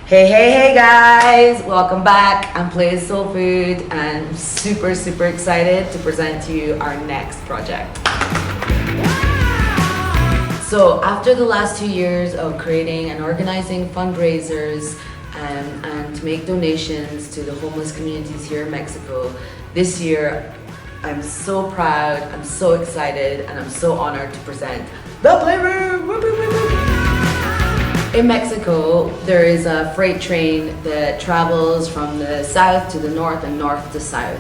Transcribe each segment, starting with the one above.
Hey guys, welcome back. I'm Play Soul Food and I'm super excited to present to you our next project. So after the last 2 years of creating and organizing fundraisers and to make donations to the homeless communities here in Mexico, this year I'm so proud, I'm so excited, and I'm so honored to present the Playroom! Woo, woo, woo, woo. In Mexico, there is a freight train that travels from the south to the north and north to south.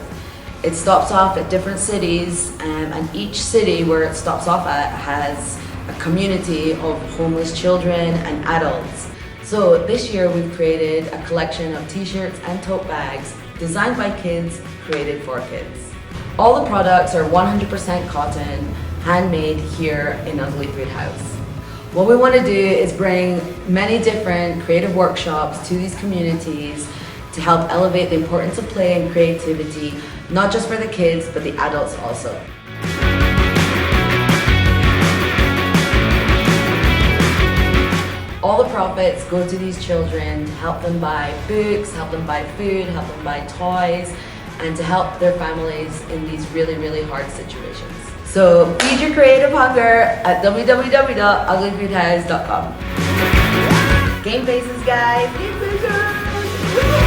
It stops off at different cities, and each city where it stops off at has a community of homeless children and adults. So this year we've created a collection of T-shirts and tote bags designed by kids, created for kids. All the products are 100% cotton, handmade here in Ugly Food House. What we want to do is bring many different creative workshops to these communities to help elevate the importance of play and creativity, not just for the kids, but the adults also. All the profits go to these children to help them buy books, help them buy food, help them buy toys, and to help their families in these really hard situations. So feed your creative hunger at www.uglyfoodhouse.com. Game faces, guys! Game faces!